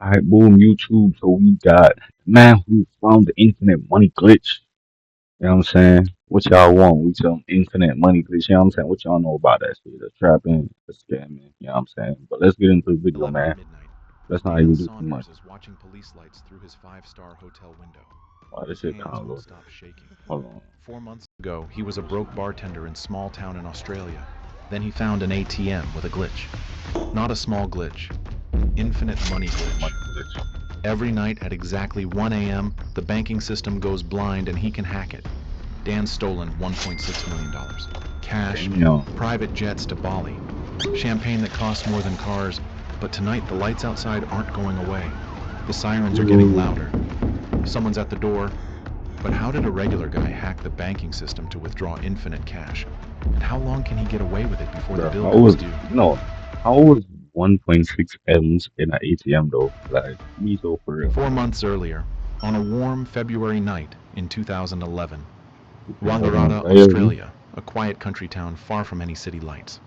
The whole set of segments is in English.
Alright, boom, YouTube. So we got the man who found the infinite money glitch. You know what I'm saying? What y'all want? We some infinite money glitch. You know what I'm saying? What y'all know about that shit? The trapping, the scamming. You know what I'm saying? But let's get into the video, 11 at man. midnight, Let's not Dan even do too much. Saunders is watching police lights through his five-star hotel window. Wow, this His shit kind hands of won't low. stop shaking. Hold on. 4 months ago, he was a broke bartender in small town in Australia. Then he found an ATM with a glitch. Not a small glitch, an infinite money glitch. Money glitch. Every night at exactly 1 a.m., the banking system goes blind and he can hack it. Dan's stolen $1.6 million. Cash, Damn. private jets to Bali, champagne that costs more than cars, but tonight the lights outside aren't going away. The sirens are getting Ooh. louder. Someone's at the door. But how did a regular guy hack the banking system to withdraw infinite cash? And how long can he get away with it before the Bro, bill how comes was due? how was 1.6 M's in an ATM though? Like, me so for real. 4 months earlier, on a warm February night in 2011, Hold on, Wangaratta, really? Australia, a quiet country town far from any city lights.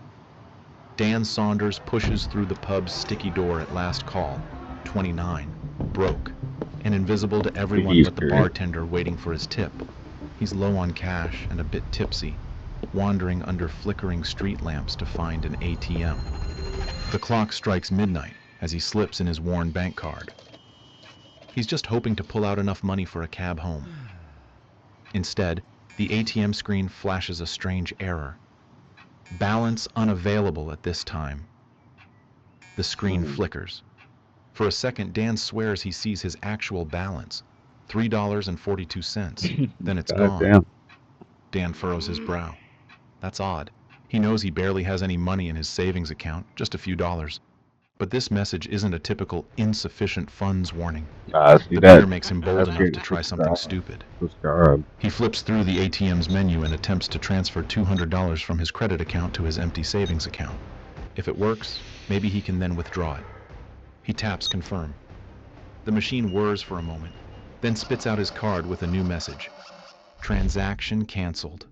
Dan Saunders pushes through the pub's sticky door at last call, 29, broke, and invisible to everyone He's but the curious. bartender waiting for his tip. He's low on cash and a bit tipsy, wandering under flickering street lamps to find an ATM. The clock strikes midnight as he slips in his worn bank card. He's just hoping to pull out enough money for a cab home. Instead, the ATM screen flashes a strange error. Balance unavailable at this time. The screen Ooh. flickers. For a second, Dan swears he sees his actual balance, $3.42. Then it's God gone. damn. Dan furrows his brow. That's odd. He knows he barely has any money in his savings account, just a few dollars. But this message isn't a typical insufficient funds warning. See The that? fear makes him bold That's enough good. to try something Subscribe. stupid. Subscribe. He flips through the ATM's menu and attempts to transfer $200 from his credit account to his empty savings account. If it works, maybe he can then withdraw it. He taps confirm. The machine whirs for a moment, then spits out his card with a new message. Transaction canceled.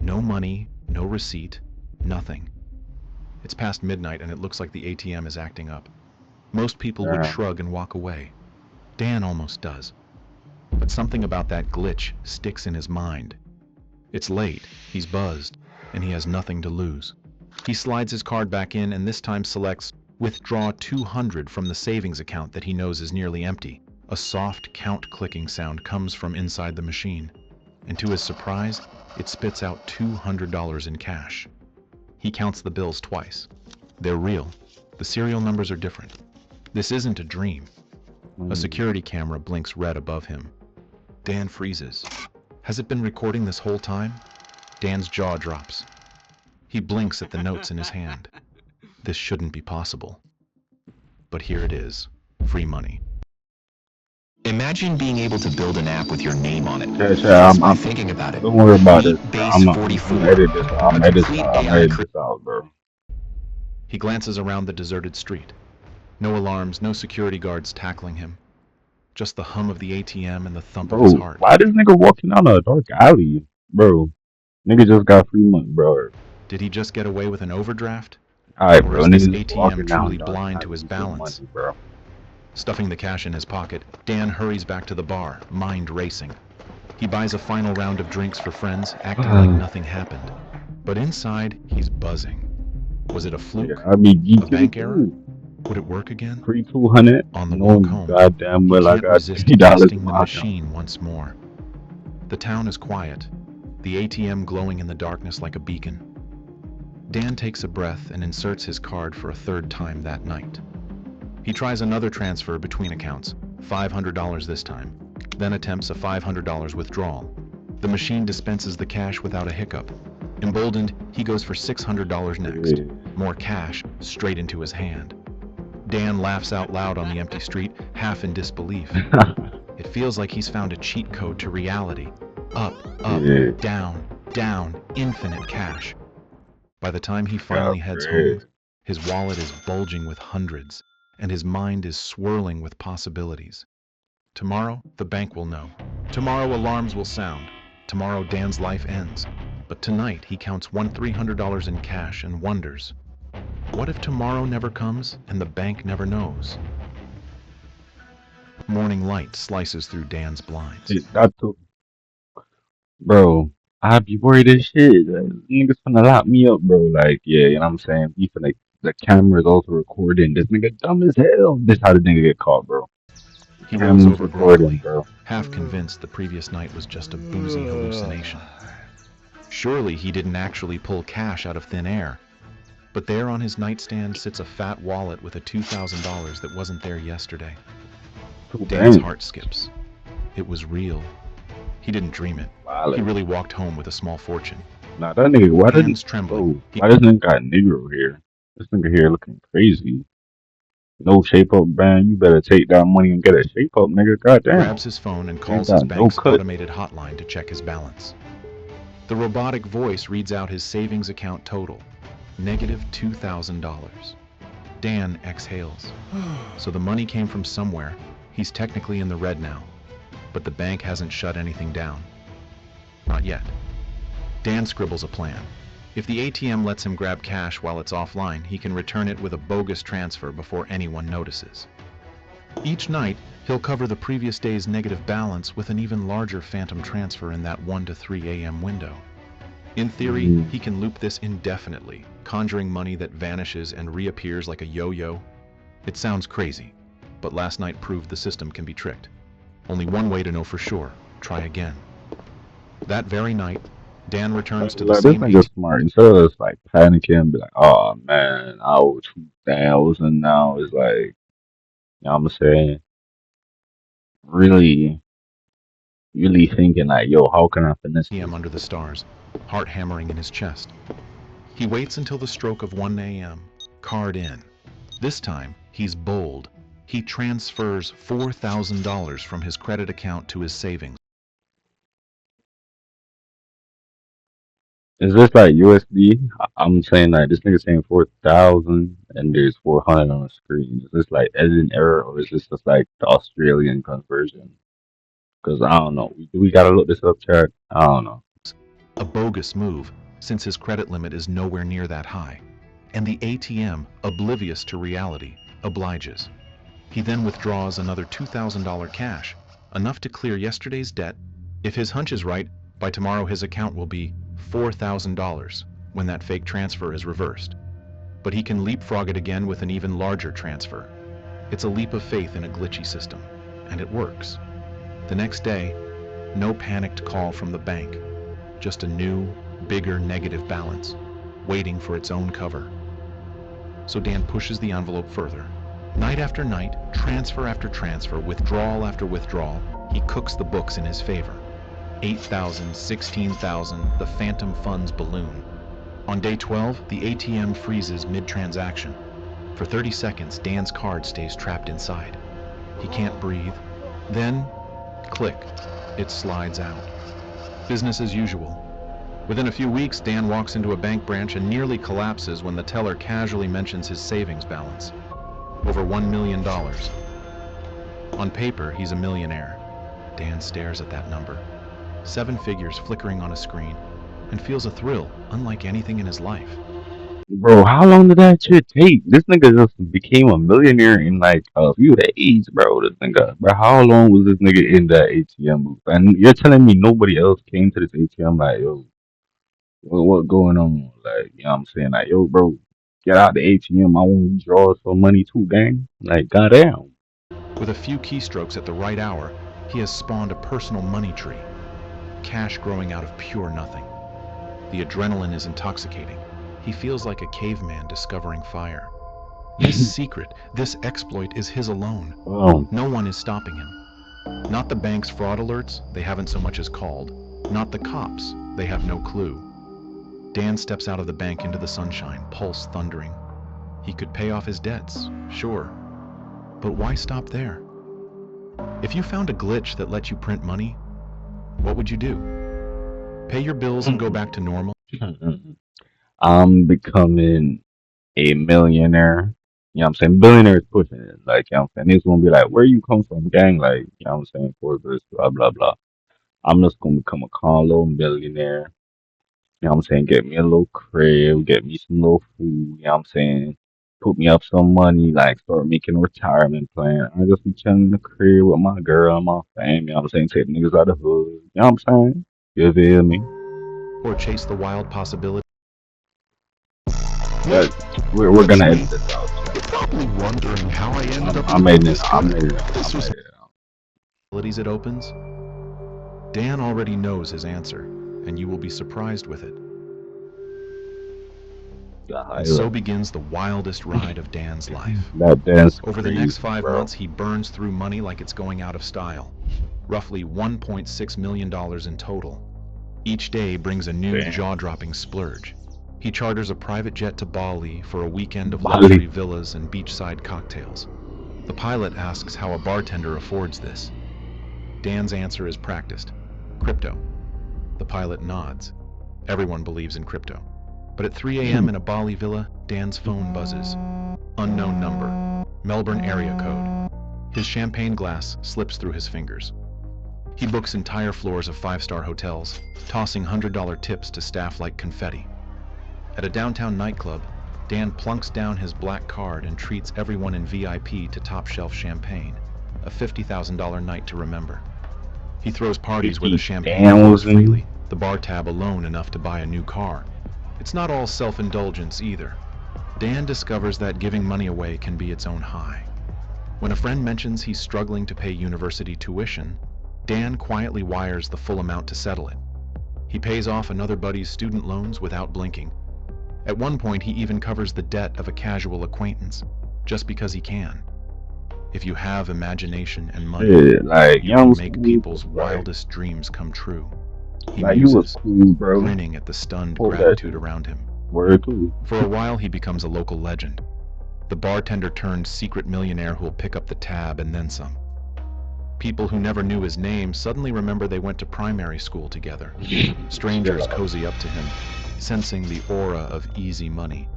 No money, no receipt, nothing. It's past midnight and it looks like the ATM is acting up. Most people would Damn. shrug and walk away. Dan almost does. But something about that glitch sticks in his mind. It's late, he's buzzed, and he has nothing to lose. He slides his card back in and this time selects withdraw 200 from the savings account that he knows is nearly empty. A soft count clicking sound comes from inside the machine, and to his surprise, it spits out $200 in cash. He counts the bills twice. They're real. The serial numbers are different. This isn't a dream. A Mm. security camera blinks red above him. Dan freezes. Has it been recording this whole time? Dan's jaw drops. He blinks at the notes in his hand. This shouldn't be possible. But here it is. Free money. Imagine being able to build an app with your name on it. Chat. Just by thinking about it. Don't worry about this, Meet bro. Base I'm gonna edit this. 44, a complete I'm AI edit this out, bro. He glances around the deserted street. No alarms, no security guards tackling him. Just the hum of the ATM and the thump of his Bro, heart. why this nigga walking down a dark alley, bro? Nigga just got free money, bro. Did he just get away with an overdraft? Alright, Or bro. is this Nigga just ATM walking down truly dark blind to alley his with free balance? money, bro. Stuffing the cash in his pocket, Dan hurries back to the bar, mind racing. He buys a final round of drinks for friends, acting like nothing happened. But inside, he's buzzing. Was it a Nigga, fluke? I be A geeking bank error? too. Would it work again? Free 200. On the walk No home, goddamn he well I can't got resist $50 in testing the my account. machine once more. The town is quiet, the ATM glowing in the darkness like a beacon. Dan takes a breath and inserts his card for a third time that night. He tries another transfer between accounts, $500 this time, then attempts a $500 withdrawal. The machine dispenses the cash without a hiccup. Emboldened, he goes for $600 next. More cash straight into his hand. Dan laughs out loud on the empty street, half in disbelief. It feels like he's found a cheat code to reality. Up, up, Yeah, down, down, infinite cash. By the time he got finally heads bread. home, his wallet is bulging with hundreds, and his mind is swirling with possibilities. Tomorrow, the bank will know. Tomorrow, alarms will sound. Tomorrow, Dan's life ends. But tonight, he counts $300 in cash and wonders, what if tomorrow never comes and the bank never knows? Morning light slices through Dan's blinds. Shit, that took, bro. I be worried as shit. Like, niggas finna lock me up, bro. Like, yeah, you know what I'm saying? Be finna, the camera's also recording. This nigga dumb as hell. This how the nigga get caught, bro. The He rolls camera's over recording, groggily, bro. half convinced the previous night was just a boozy hallucination. Surely he didn't actually pull cash out of thin air. But there on his nightstand sits a fat wallet with a $2,000 that wasn't there yesterday. Too Dan's bang. heart skips. It was real. He didn't dream it. He Violent. really walked home with a small fortune. Nah, that nigga, why didn't, Hands trembling, bro, he why this nigga got Negro here? This nigga here looking crazy. No shape up, man. You better take that money and get a shape up, nigga. Goddamn. grabs his phone and Ain't calls his got no bank's cut. automated hotline to check his balance. The robotic voice reads out his savings account total, negative $2,000. Dan exhales. So the money came from somewhere. He's technically in the red now, but the bank hasn't shut anything down. Not yet. Dan scribbles a plan. If the ATM lets him grab cash while it's offline, he can return it with a bogus transfer before anyone notices. Each night, he'll cover the previous day's negative balance with an even larger phantom transfer in that 1 to 3 a.m. window. In theory, Mm. he can loop this indefinitely, conjuring money that vanishes and reappears like a yo-yo. It sounds crazy, but last night proved the system can be tricked. Only one way to know for sure. Try again. That very night, Dan returns to the Like, this same nigga ATM. smart. Instead of just like panicking and be like, oh man, I owe 2,000 now. It's like, you know what I'm saying? Really, really thinking like, yo, how can I finesse this? Under the stars, heart hammering in his chest. He waits until the stroke of 1 a.m. Card in. This time, he's bold. He transfers $4,000 from his credit account to his savings. Is this like USD? I'm saying like this nigga saying 4,000 and there's 400 on the screen. Is this like editing error or is this just like the Australian conversion? Because I don't know. We gotta look this up, chat. I don't know. A bogus move, since his credit limit is nowhere near that high. And the ATM, oblivious to reality, obliges. He then withdraws another $2,000 cash, enough to clear yesterday's debt. If his hunch is right, by tomorrow his account will be $4,000 when that fake transfer is reversed. But he can leapfrog it again with an even larger transfer. It's a leap of faith in a glitchy system, and it works. The next day, no panicked call from the bank, just a new, bigger negative balance, waiting for its own cover. So Dan pushes the envelope further. Night after night, transfer after transfer, withdrawal after withdrawal, he cooks the books in his favor. 8,000, 16,000, the phantom funds balloon. On day 12, the ATM freezes mid-transaction. For 30 seconds, Dan's card stays trapped inside. He can't breathe. Then, click, it slides out. Business as usual. Within a few weeks, Dan walks into a bank branch and nearly collapses when the teller casually mentions his savings balance. Over $1 million. On paper, he's a millionaire. Dan stares at that number. 7 figures flickering on a screen, and feels a thrill unlike anything in his life. Bro, how long did that shit take? This nigga just became a millionaire in like a few days, bro. This nigga, bro, how long was this nigga in that ATM booth? And you're telling me nobody else came to this ATM like, yo, what going on? Like, you know what I'm saying? Like, yo, bro, get out the ATM. I want to withdraw some money too, gang. Like, goddamn. With a few keystrokes at the right hour, he has spawned a personal money tree. Cash growing out of pure nothing. The adrenaline is intoxicating. He feels like a caveman discovering fire. This secret, this exploit is his alone. Oh, No one is stopping him. Not the bank's fraud alerts, they haven't so much as called. Not the cops, they have no clue. Dan steps out of the bank into the sunshine, pulse thundering. He could pay off his debts, sure. But why stop there? If you found a glitch that let you print money, what would you do? Pay your bills and go back to normal? I'm becoming a millionaire. You know what I'm saying? Billionaires pushing it. Like, you know what I'm saying? Niggas gonna be like, where you come from, gang? Like, you know what I'm saying? For this, blah, blah, blah. I'm just gonna become a calm little millionaire. You know what I'm saying? Get me a little crib, get me some little food, you know what I'm saying? put me up some money, like start making a retirement plan. I just be chilling in the crib with my girl and my family. You know what I'm saying? Take niggas out of the hood. You know what I'm saying? You feel me? or chase the wild possibilities That we're That's gonna edit me. this out, chat. You're probably wondering how I ended up I looking made it. this I good. made it out. I This was made it out. it opens? Dan already knows his answer, and you will be surprised with it. The And so highlight. begins the wildest ride of Dan's life. That dance Over the next crazy, 5 months, bro. he burns through money like it's going out of style. Roughly $1.6 million in total. Each day brings a new Damn. jaw-dropping splurge. He charters a private jet to Bali for a weekend of luxury Bali. villas and beachside cocktails. The pilot asks how a bartender affords this. Dan's answer is practiced. Crypto. The pilot nods. Everyone believes in crypto. But at 3 a.m. in a Bali villa, Dan's phone buzzes. Unknown number. Melbourne area code. His champagne glass slips through his fingers. He books entire floors of five-star hotels, tossing $100 tips to staff like confetti. At a downtown nightclub, Dan plunks down his black card and treats everyone in VIP to top-shelf champagne, a $50,000 night to remember. He throws parties where the 50 champagne damn flows was in. freely, the bar tab alone enough to buy a new car. It's not all self-indulgence either. Dan discovers that giving money away can be its own high. When a friend mentions he's struggling to pay university tuition, Dan quietly wires the full amount to settle it. He pays off another buddy's student loans without blinking. At one point, he even covers the debt of a casual acquaintance, just because he can. If you have imagination and money, Shit, like, you you know what I'm can make saying? people's Like, wildest dreams come true. He like you was muses, cool, bro. grinning at the stunned Hold that gratitude shit. around him. Word too. For a while, he becomes a local legend. The bartender turned secret millionaire who'll pick up the tab and then some. People who never knew his name suddenly remember they went to primary school together. Shut Strangers up. cozy up to him, sensing the aura of easy money.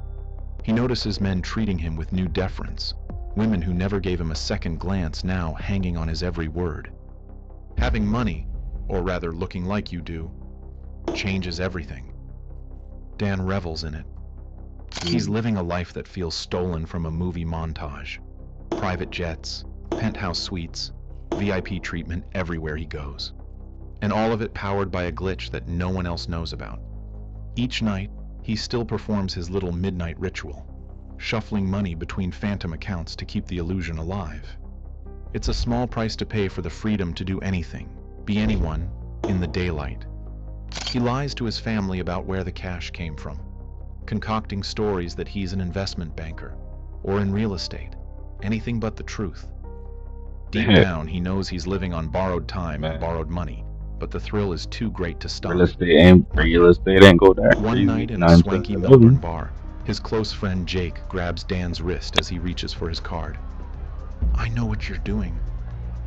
He notices men treating him with new deference, women who never gave him a second glance now hanging on his every word. Having money, or rather looking like you do, changes everything. Dan revels in it. He's living a life that feels stolen from a movie montage. Private jets, penthouse suites, VIP treatment everywhere he goes. And all of it powered by a glitch that no one else knows about. Each night, he still performs his little midnight ritual, shuffling money between phantom accounts to keep the illusion alive. It's a small price to pay for the freedom to do anything, be anyone, in the daylight. He lies to his family about where the cash came from, concocting stories that he's an investment banker, or in real estate, anything but the truth. Deep Damn, down, he knows he's living on borrowed time and man. borrowed money, but the thrill is too great to Real stop. estate ain't Not real yet. estate ain't go that One crazy. night in a 9 to swanky Melbourne 11. bar, his close friend Jake grabs Dan's wrist as he reaches for his card. I know what you're doing.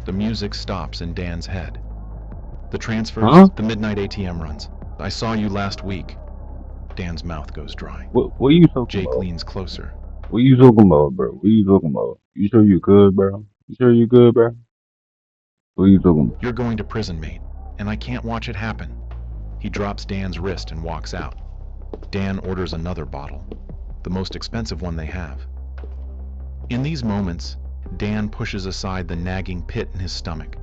The music stops in Dan's head. The transfers, Huh? the midnight ATM runs. I saw you last week. Dan's mouth goes dry. What are you talking Jake about? leans closer. What you talking about, bro? What you talking about? You sure you good, bro? You sure you good, bro? What you talking about? You're going to prison, mate, and I can't watch it happen. He drops Dan's wrist and walks out. Dan orders another bottle, the most expensive one they have. In these moments, Dan pushes aside the nagging pit in his stomach.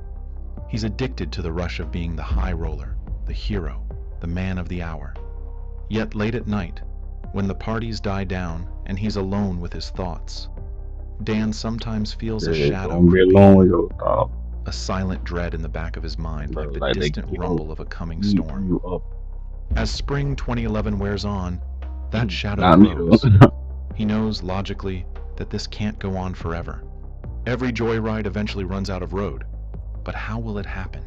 He's addicted to the rush of being the high roller, the hero, the man of the hour. Yet late at night, when the parties die down and he's alone with his thoughts, Dan sometimes feels a Shit, shadow don't be creeping alone with in, your thoughts, a silent dread in the back of his mind bro. like the Like they distant keep rumble of a coming eating storm. you up. As spring 2011 wears on, that shadow Not me though. grows. He knows logically that this can't go on forever. Every joyride eventually runs out of road. But how will it happen?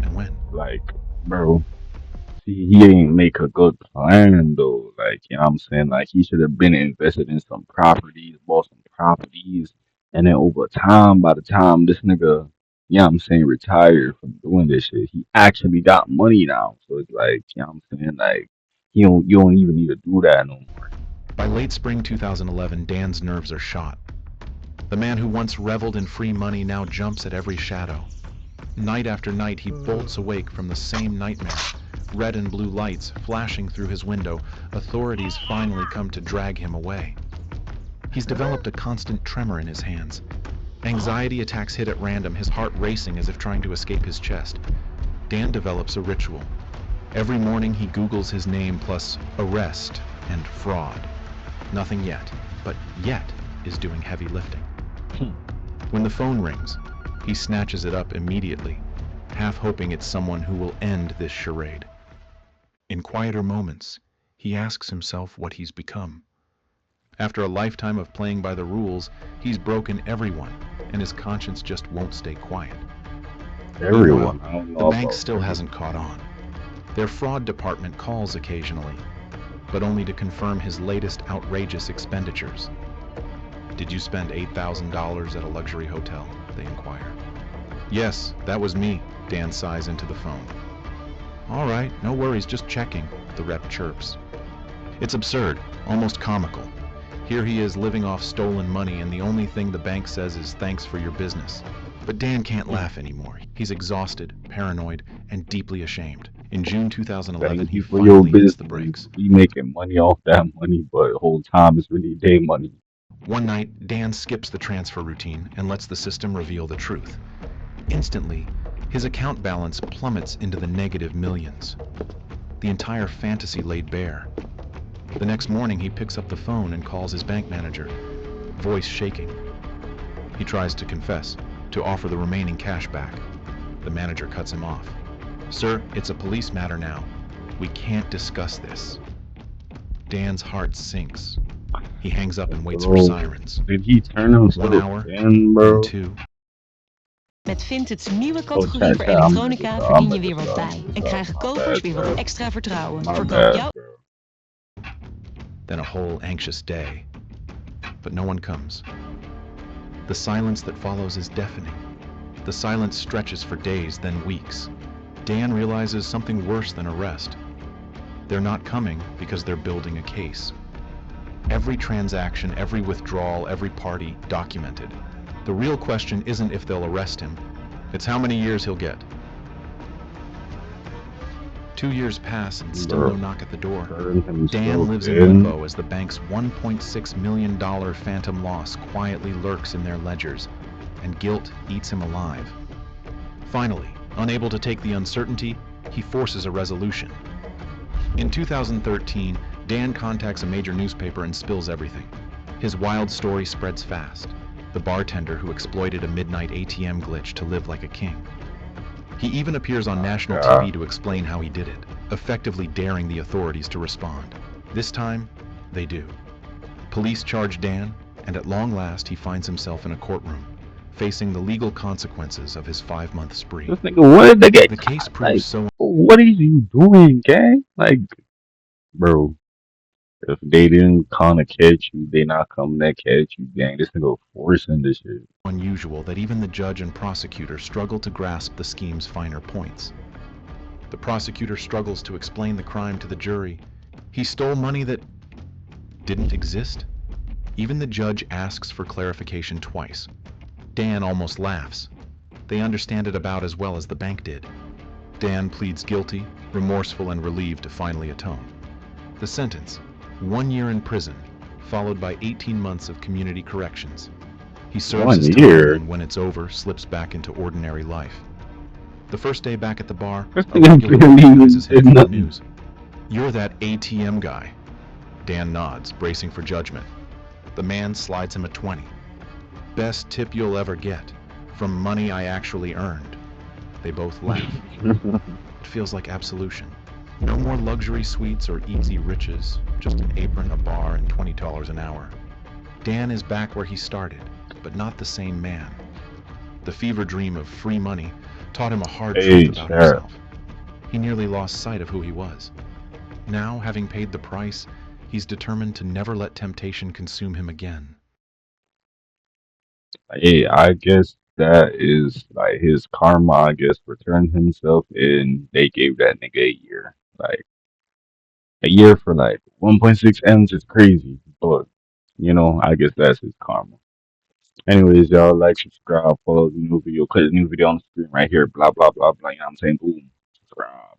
And when? Like, bro. See, he ain't make a good plan though. Like, you know what I'm saying? Like, he should have been invested in some properties, bought some properties, and then over time, by the time this nigga, you know what I'm saying, retired from doing this shit, he actually got money now. So it's like, you know what I'm saying? Like, you don't even need to do that no more. By late spring 2011, Dan's nerves are shot. The man who once reveled in free money now jumps at every shadow. Night after night, he bolts awake from the same nightmare. Red and blue lights flashing through his window, authorities finally come to drag him away. He's developed a constant tremor in his hands. Anxiety attacks hit at random, his heart racing as if trying to escape his chest. Dan develops a ritual. Every morning he Googles his name plus arrest and fraud. Nothing yet, but yet is doing heavy lifting. When the phone rings, he snatches it up immediately, half hoping it's someone who will end this charade. In quieter moments, he asks himself what he's become. After a lifetime of playing by the rules, he's broken everyone, and his conscience just won't stay quiet. Meanwhile, Everyone. I don't the know bank about still everyone. hasn't caught on. Their fraud department calls occasionally, but only to confirm his latest outrageous expenditures. Did you spend $8,000 at a luxury hotel? They inquire. Yes, that was me, Dan sighs into the phone. All right, no worries, just checking, the rep chirps. It's absurd, almost comical. Here he is living off stolen money, and the only thing the bank says is thanks for your business. But Dan can't laugh anymore. He's exhausted, paranoid, and deeply ashamed. In June 2011, Thank he you for your finally hits the business. brakes. We making money off that money, but the whole time it's really their money. One night, Dan skips the transfer routine and lets the system reveal the truth. Instantly, his account balance plummets into the negative millions. The entire fantasy laid bare. The next morning, he picks up the phone and calls his bank manager, voice shaking. He tries to confess, to offer the remaining cash back. The manager cuts him off. Sir, it's a police matter now. We can't discuss this. Dan's heart sinks. He hangs up and waits for Bro, sirens. did he turn 1 himself hour, in, then bro? 2. Met Vinted nieuwe Oh, categorie chat, voor chat. I'm gonna elektronica just, I'm verdien je gonna weer just, wat I'm gonna bij. just, En krijgen my kopers bad, weer wat bro. extra vertrouwen. My Verkoop bad, jouw bro. Then a whole anxious day. But no one comes. The silence that follows is deafening. The silence stretches for days, then weeks. Dan realizes something worse than arrest. They're not coming because they're building a case. Every transaction, every withdrawal, every party documented. The real question isn't if they'll arrest him, it's how many years he'll get. 2 years pass and still no Bro, knock at the door. turned Dan himself lives in in. limbo as the bank's $1.6 million phantom loss quietly lurks in their ledgers, and guilt eats him alive. Finally, unable to take the uncertainty, he forces a resolution. In 2013, Dan contacts a major newspaper and spills everything. His wild story spreads fast. The bartender who exploited a midnight ATM glitch to live like a king. He even appears on My national God. TV to explain how he did it, effectively daring the authorities to respond. This time, they do. Police charge Dan, and at long last he finds himself in a courtroom, facing the legal consequences of his 5-month spree. This nigga wanted to get The case caught. proves Like, so what are you doing, gang? Like, bro, if they didn't kind of catch you, they not coming to catch you, gang. This nigga forcing this shit. unusual that even the judge and prosecutor struggle to grasp the scheme's finer points. The prosecutor struggles to explain the crime to the jury. He stole money that didn't exist. Even the judge asks for clarification twice. Dan almost laughs. They understand it about as well as the bank did. Dan pleads guilty, remorseful and relieved to finally atone. The sentence, 1 year in prison, followed by 18 months of community corrections. He serves One his time year. and when it's over, slips back into ordinary life. The first day back at the bar, This a nigga regular barely even recognizes him did from the nothing. news. You're that ATM guy. Dan nods, bracing for judgment. The man slides him a 20. Best tip you'll ever get, from money I actually earned. They both laugh. It feels like absolution. No more luxury suites or easy riches, just an apron, a bar, and $20 an hour. Dan is back where he started, but not the same man. The fever dream of free money taught him a hard truth Hey, about chat. himself. He nearly lost sight of who he was. Now, having paid the price, he's determined to never let temptation consume him again. Hey, I guess that is like his karma, I guess, for turning himself in. They gave that nigga a year. Like, a year for like 1.6 M's is crazy, but I guess that's his karma. Anyways, y'all like, subscribe, follow the new video, click the new video on the screen right here, blah blah blah blah. You know what I'm saying? Boom, subscribe.